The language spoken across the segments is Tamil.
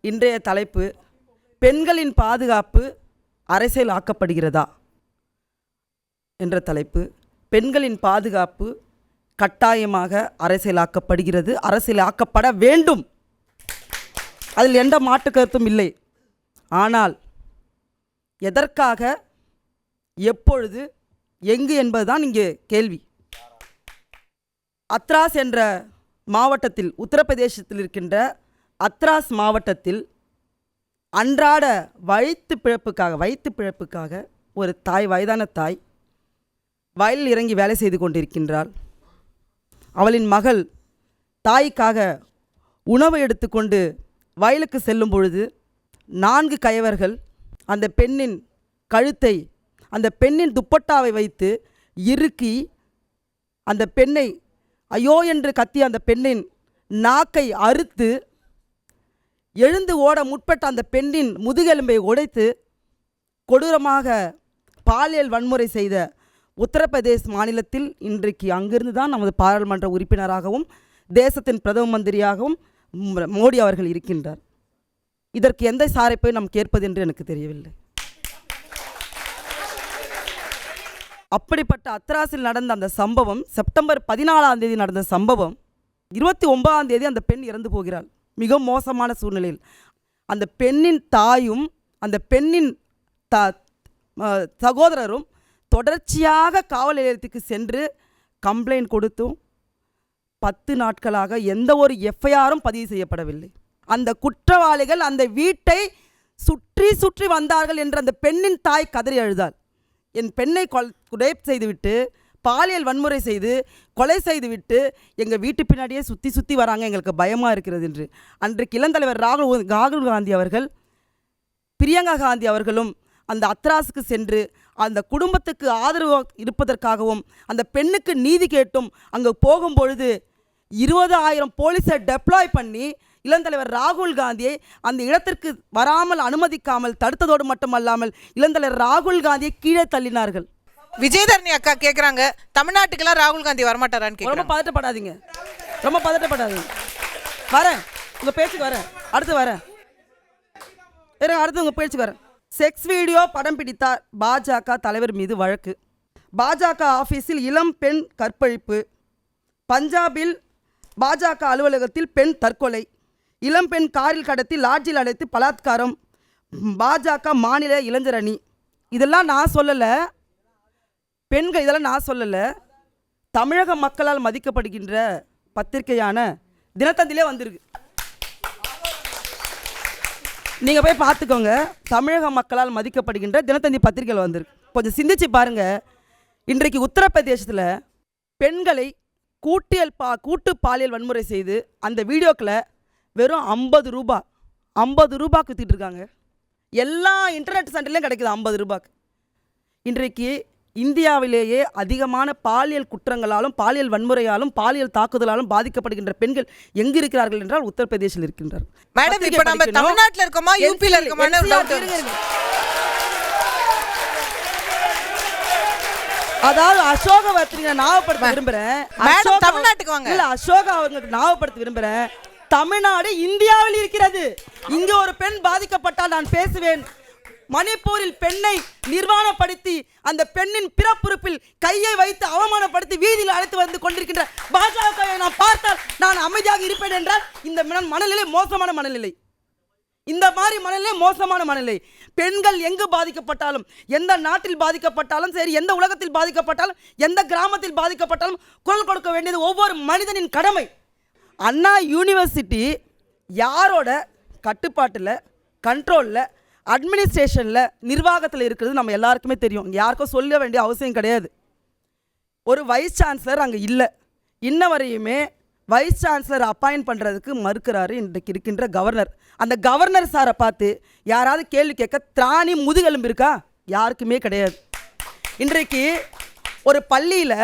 இன்றைய தலைப்பு பெண்களின் பாதுகாப்பு அரசியல் ஆக்கப்படுகிறதா என்ற தலைப்பு. பெண்களின் பாதுகாப்பு கட்டாயமாக அரசியலாக்கப்படுகிறது, அரசியலாக்கப்பட வேண்டும், அதில் எந்த மாற்று கருத்தும் இல்லை. ஆனால் எதற்காக, எப்பொழுது, எங்கு என்பதுதான் இங்கே கேள்வி. அத்ராஸ் என்ற மாவட்டத்தில், உத்தரப்பிரதேசத்தில் இருக்கின்ற அத்ராஸ் மாவட்டத்தில் அன்றாட வயிற்று பிழப்புக்காக ஒரு தாய், வயதான தாய் வயலில் இறங்கி வேலை செய்து கொண்டிருக்கின்றாள். அவளின் மகள் தாய்க்காக உணவு எடுத்துக்கொண்டு வயலுக்கு செல்லும் பொழுது 4 கயவர்கள் அந்த பெண்ணின் கழுத்தை, அந்த பெண்ணின் துப்பட்டாவை வைத்து இறுக்கி அந்த பெண்ணை ஐயோ என்று கத்தி அந்த பெண்ணின் நாக்கை அறுத்து எழுந்து ஓட முற்பட்ட அந்த பெண்ணின் முதுகெலும்பை உடைத்து கொடூரமாக பாலியல் வன்முறை செய்த உத்தரப்பிரதேச மாநிலத்தில் இன்றைக்கு அங்கிருந்து தான் நமது பாராளுமன்ற உறுப்பினராகவும் தேசத்தின் பிரதம மந்திரியாகவும் மோடி அவர்கள் இருக்கின்றார். இதற்கு எந்த சாரைப்பை நாம் கேட்பது என்று எனக்கு தெரியவில்லை. அப்படிப்பட்ட அத்ராஸில் நடந்த அந்த சம்பவம் செப்டம்பர் 14ஆம் தேதி நடந்த சம்பவம். 29ஆம் தேதி அந்த பெண் இறந்து போகிறாள். மிக மோசமான சூழ்நிலையில் அந்த பெண்ணின் தாயும் அந்த பெண்ணின் சகோதரரும் தொடர்ச்சியாக காவல் நிலையத்துக்கு சென்று கம்ப்ளைண்ட் கொடுத்தும் 10 நாட்களாக எந்த ஒரு எஃப்ஐஆரும் பதிவு செய்யப்படவில்லை. அந்த குற்றவாளிகள் அந்த வீட்டை சுற்றி சுற்றி வந்தார்கள் என்று அந்த பெண்ணின் தாய் கதறி அழுதாள். என் பெண்ணை ரேப் செய்துவிட்டு, பாலியல் வன்முறை செய்து, கொலை செய்துவிட்டு எங்கள் வீட்டு பின்னாடியே சுற்றி சுற்றி வராங்க, எங்களுக்கு பயமாக இருக்கிறது என்று. அன்றைக்கு இளந்தலைவர் ராகுல் காந்தி அவர்கள், பிரியங்கா காந்தி அவர்களும் அந்த அத்ராஸுக்கு சென்று அந்த குடும்பத்துக்கு ஆதரவு இருப்பதற்காகவும் அந்த பெண்ணுக்கு நீதி கேட்டும் அங்கே போகும்பொழுது 20,000 போலீஸை டெப்ளாய் பண்ணி இளந்தலைவர் ராகுல் காந்தியை அந்த இடத்திற்கு வராமல் அனுமதிக்காமல் தடுத்ததோடு மட்டுமல்லாமல் இளந்தலைவர் ராகுல் காந்தியை கீழே தள்ளினார்கள். விஜயதரணி அக்கா கேட்குறாங்க, தமிழ்நாட்டுக்கெல்லாம் ராகுல் காந்தி வரமாட்டாரான்னு. ரொம்ப பதட்டப்படாதீங்க, ரொம்ப பதட்டப்படாதீங்க. வரேன், உங்கள் பேச்சுக்கு வரேன், அடுத்து வரேன், அடுத்து உங்கள் பேச்சுக்கு வரேன். செக்ஸ் வீடியோ படம் பிடித்தார் பாஜக தலைவர் மீது வழக்கு. பாஜக ஆஃபீஸில் இளம் பெண் கற்பழிப்பு. பஞ்சாபில் பாஜக அலுவலகத்தில் பெண் தற்கொலை. இளம்பெண் காரில் கடத்தி லாட்ஜில் அடைத்து பலாத்காரம். பாஜக மாநில இளைஞர் அணி. இதெல்லாம் நான் சொல்லலை, பெண்கள், இதெல்லாம் நான் சொல்லலை. தமிழக மக்களால் மதிக்கப்படுகின்ற பத்திரிகையான தினத்தந்திலே வந்திருக்கு, நீங்கள் போய் பார்த்துக்கோங்க. தமிழக மக்களால் மதிக்கப்படுகின்ற தினத்தந்தி பத்திரிகைகள் வந்திருக்கு. கொஞ்சம் சிந்திச்சு பாருங்கள். இன்றைக்கு உத்தரப்பிரதேசத்தில் பெண்களை கூட்டு பாலியல் வன்முறை செய்து அந்த வீடியோக்களை வெறும் 50 ரூபாய்க்கு விற்றுட்டு இருக்காங்க. எல்லா இன்டர்நெட் சென்டர்லையும் கிடைக்குது 50 ரூபாய்க்கு. இன்றைக்கு இந்தியாவிலேயே அதிகமான பாலியல் குற்றங்களாலும் பாலியல் வன்முறையாலும் பாலியல் தாக்குதலாலும் பாதிக்கப்படுகின்ற பெண்கள் எங்கு இருக்கிறார்கள் என்றால் உத்தரப்பிரதேசில் இருக்கின்றார். தமிழ்நாட்டில் இருக்கோமா, யூபியில் இருக்கோமா? அதாவது அசோகவர்த்தினை ஞாபகப்படுத்த விரும்புகிறேன். தமிழ்நாட்டுக்கு வாங்க. இல்ல, அசோகா அவங்களுக்கு ஞாபகப்படுத்த விரும்புகிறேன். தமிழ்நாடு இந்தியாவில் இருக்கிறது. இங்கே ஒரு பெண் பாதிக்கப்பட்டால் நான் பேசுவேன். மணிப்பூரில் பெண்ணை நிர்வாணப்படுத்தி அந்த பெண்ணின் பிறப்புறுப்பில் கையை வைத்து அவமானப்படுத்தி வீதியில் அழைத்து வந்து கொண்டிருக்கின்ற பாஜகவை நான் பார்த்தால் நான் அமைதியாக இருப்பேன் என்றால் இந்த மனநிலை மோசமான மனநிலை. இந்த மாதிரி மனநிலை மோசமான மனநிலை. பெண்கள் எங்கு பாதிக்கப்பட்டாலும், எந்த நாட்டில் பாதிக்கப்பட்டாலும் சரி, எந்த உலகத்தில் பாதிக்கப்பட்டாலும், எந்த கிராமத்தில் பாதிக்கப்பட்டாலும் குரல் கொடுக்க வேண்டியது ஒவ்வொரு மனிதனின் கடமை. அண்ணா யூனிவர்சிட்டி யாரோட கட்டுப்பாட்டில், கண்ட்ரோலில், அட்மினிஸ்ட்ரேஷனில், நிர்வாகத்தில் இருக்கிறது நம்ம எல்லாருக்குமே தெரியும். யாருக்கும் சொல்ல வேண்டிய அவசியம் கிடையாது. ஒரு வைஸ் சான்சலர் அங்கே இல்லை. இன்ன வரையுமே வைஸ் சான்சலர் அப்பாயின்ட் பண்ணுறதுக்கு மறுக்கிறாரு இன்றைக்கு இருக்கின்ற கவர்னர். அந்த கவர்னர் சாரை பார்த்து யாராவது கேள்வி கேட்க திராணி முதுகெலும்பு இருக்கா? யாருக்குமே கிடையாது. இன்றைக்கு ஒரு பள்ளியில்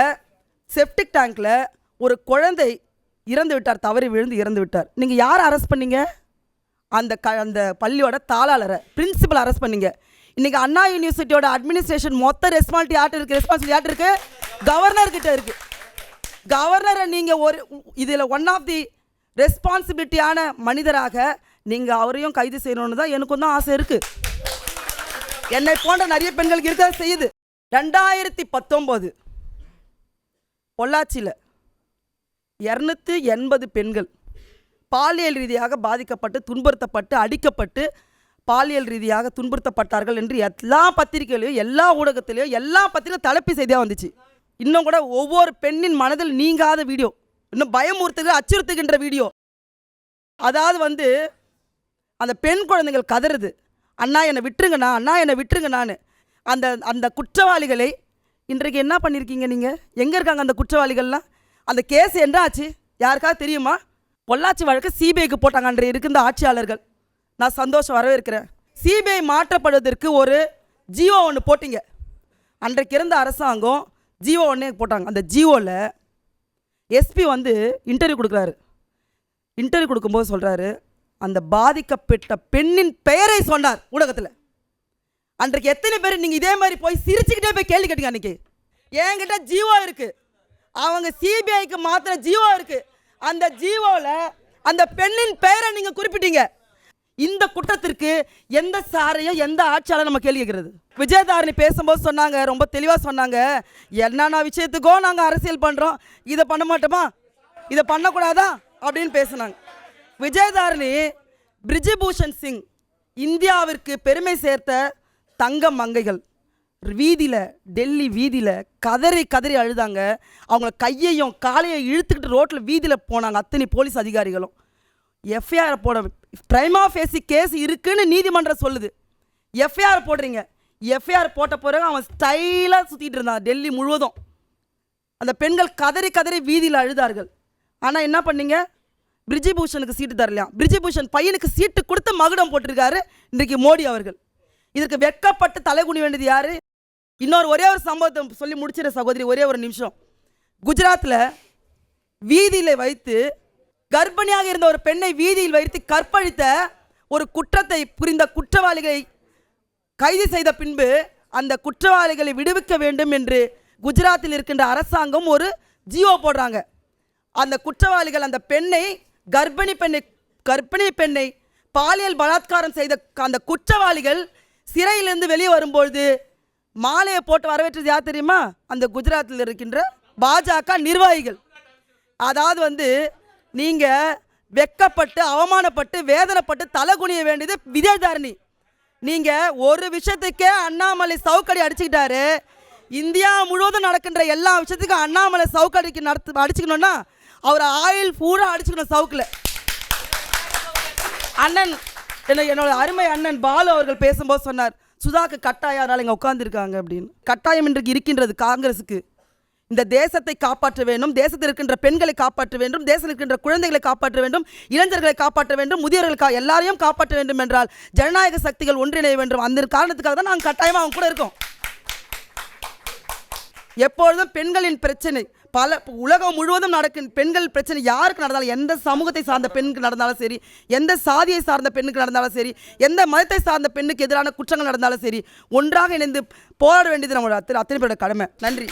செப்டிக் டேங்கில் ஒரு குழந்தை இறந்து விட்டார், தவறி விழுந்து இறந்து விட்டார். நீங்கள் யாரை அரெஸ்ட் பண்ணீங்க? அந்த பள்ளியோட தாளாளரை, பிரின்சிபல் அரெஸ்ட் பண்ணீங்க. இன்றைக்கி அண்ணா யூனிவர்சிட்டியோட அட்மினிஸ்ட்ரேஷன் மொத்த ரெஸ்பான்சிபிலிட்டி யார்கிட்ட இருக்குது? கவர்னர்கிட்ட இருக்குது. கவர்னரை நீங்கள் ஒரு இதில் ஒன் ஆஃப் தி ரெஸ்பான்சிபிலிட்டியான மனிதராக நீங்கள் அவரையும் கைது செய்யணும்னு தான் எனக்கும் தான் ஆசை இருக்குது. என்னை போன்ற நிறைய பெண்களுக்கு இருக்க செய்யுது. 2019 பொள்ளாச்சியில் 280 பெண்கள் பாலியல் ரீதியாக பாதிக்கப்பட்டு துன்புறுத்தப்பட்டு அடிக்கப்பட்டு பாலியல் ரீதியாக துன்புறுத்தப்பட்டார்கள் என்று எல்லா பத்திரிகையிலையும் எல்லா ஊடகத்திலையும் எல்லா பத்திரிகையும் தலைப்பு செய்தியாக வந்துச்சு. இன்னும் கூட ஒவ்வொரு பெண்ணின் மனதில் நீங்காத வீடியோ, இன்னும் பயமுறுத்துகிற அச்சுறுத்துகின்ற வீடியோ. அதாவது அந்த பெண் குழந்தைகள் கதறுது, அண்ணா என்னை விட்டுருங்கண்ணா, அண்ணா என்னை விட்டுருங்கண்ணான்னு. அந்த அந்த குற்றவாளிகளை இன்றைக்கு என்ன பண்ணியிருக்கீங்க நீங்கள்? எங்கே இருக்காங்க அந்த குற்றவாளிகள்லாம்? அந்த கேஸ் என்ன ஆச்சு யாருக்காவது தெரியுமா? பொள்ளாச்சி வழக்கு சிபிஐக்கு போட்டாங்க அன்றைய இருக்கின்ற ஆட்சியாளர்கள். நான் சந்தோஷம் வரவேற்கிறேன். சிபிஐ மாற்றப்படுவதற்கு ஒரு ஜிஓ ஒன்று போட்டிங்க. அன்றைக்கு இருந்த அரசாங்கம் ஜிஓ ஒன்றே போட்டாங்க. அந்த ஜிஓவில் எஸ்பி இன்டர்வியூ கொடுக்குறாரு. இன்டர்வியூ கொடுக்கும்போது சொல்கிறாரு, அந்த பாதிக்கப்பட்ட பெண்ணின் பெயரை சொன்னார் ஊடகத்தில். அன்றைக்கு எத்தனை பேர் நீங்கள் இதே மாதிரி போய் சிரிச்சுக்கிட்டே போய் கேள்வி கேட்டீங்க? அன்றைக்கி என்கிட்ட ஜிஓ இருக்குது, அவங்க சிபிஐக்கு மாத்திர ஜிஓ இருக்குது. அந்த ஜிஓவில் அந்த பெண்ணின் பெயரை நீங்கள் குறிப்பிட்டீங்க. இந்த குற்றத்திற்கு எந்த சாரையும் எந்த ஆட்சியாளர் நம்ம கேள்வி கேட்கிறது? விஜயதாரணி பேசும்போது சொன்னாங்க, ரொம்ப தெளிவாக சொன்னாங்க, என்னென்ன விஷயத்துக்கோ நாங்கள் அரசியல் பண்ணுறோம், இதை பண்ண மாட்டோமா, இதை பண்ணக்கூடாதா அப்படின்னு பேசுனாங்க. விஜயதாரணி பிரிஜ்பூஷன் சிங் இந்தியாவிற்கு பெருமை சேர்த்த தங்க மங்கைகள் வீதியில், டெல்லி வீதியில் கதறி கதறி அழுதாங்க. அவங்கள கையையும் காலையும் இழுத்துக்கிட்டு ரோட்டில் வீதியில் போனாங்க அத்தனை போலீஸ் அதிகாரிகளும். எஃப்ஐஆர் போட பிரைமா ஃபேசி கேஸ் இருக்குன்னு நீதிமன்றம் சொல்லுது. எஃப்ஐஆர் போடுறீங்க. எஃப்ஐஆர் போட்ட பிறகு அவன் ஸ்டைலாக சுற்றிட்டு இருந்தான் டெல்லி முழுவதும். அந்த பெண்கள் கதறி கதறி வீதியில் அழுதார்கள். ஆனால் என்ன பண்ணீங்க? பிரிஜ்பூஷனுக்கு சீட்டு தரலையா? பிரிஜ்பூஷன் பையனுக்கு சீட்டு கொடுத்து மகுடம் போட்டிருக்காரு இன்றைக்கு மோடி அவர்கள். இதற்கு வெட்கப்பட்டு தலைகுனி வேண்டியது யாரு? இன்னொரு ஒரே ஒரு சம்பவத்தை சொல்லி முடிச்சிட சகோதரி, ஒரே ஒரு நிமிஷம். குஜராத்தில் வீதியில் வைத்து கர்ப்பிணியாக இருந்த ஒரு பெண்ணை வீதியில் வைத்து கற்பழித்த ஒரு குற்றத்தை புரிந்த குற்றவாளிகளை கைது செய்த பின்பு அந்த குற்றவாளிகளை விடுவிக்க வேண்டும் என்று குஜராத்தில் இருக்கின்ற அரசாங்கம் ஒரு ஜிஓ போடுறாங்க. அந்த குற்றவாளிகள் அந்த பெண்ணை கர்ப்பிணி பெண்ணை பாலியல் பலாத்காரம் செய்த அந்த குற்றவாளிகள் சிறையிலிருந்து வெளியே வரும்பொழுது மாலையை போட்டு வரவேற்றது யார் தெரியுமா? அந்த குஜராத்தில் இருக்கின்ற பாஜக நிர்வாகிகள். அதாவது நீங்கள் வெக்கப்பட்டு அவமானப்பட்டு வேதனைப்பட்டு தலைகுனிய வேண்டியது விஜயதாரணி. நீங்கள் ஒரு விஷயத்துக்கே அண்ணாமலை சவுக்கடி அடிச்சுக்கிட்டாரு. இந்தியா முழுவதும் நடக்கின்ற எல்லா விஷயத்துக்கும் அண்ணாமலை சவுக்கடிக்கு அடிச்சுக்கணும்னா அவர் ஆயில் பூரா அடிச்சுக்கணும் சவுக்கில். அண்ணன் என்னோட அருமை அண்ணன் பாலு அவர்கள் பேசும்போது சொன்னார், சுதாக்கு கட்டாயம் இங்கே உட்கார்ந்துருக்காங்க அப்படின்னு. கட்டாயம் இன்றைக்கு இருக்கின்றது காங்கிரஸுக்கு. இந்த தேசத்தை காப்பாற்ற வேண்டும், தேசத்தில் இருக்கின்ற பெண்களை காப்பாற்ற வேண்டும், தேசத்தில் இருக்கின்ற குழந்தைகளை காப்பாற்ற வேண்டும், இளைஞர்களை காப்பாற்ற வேண்டும், முதியோர்கள் எல்லாரையும் காப்பாற்ற வேண்டும் என்றால் ஜனநாயக சக்திகள் ஒன்றிணைய வேண்டும். அந்த காரணத்துக்காக தான் நாங்கள் கட்டாயமாக அவங்க கூட இருக்கோம். எப்பொழுதும் பெண்களின் பிரச்சனை உலகம் முழுவதும் நடக்கும் பெண்கள் பிரச்சனை யாருக்கு நடந்தாலும், எந்த சமூகத்தை சார்ந்த பெண்ணுக்கு நடந்தாலும் சரி, எந்த சாதியை சார்ந்த பெண்ணுக்கு நடந்தாலும் சரி, எந்த மதத்தை சார்ந்த பெண்ணுக்கு எதிரான குற்றங்கள் நடந்தாலும் சரி, ஒன்றாக இணைந்து போராட வேண்டியது நம்மளோட அத்தனை பேரோட கடமை. நன்றி.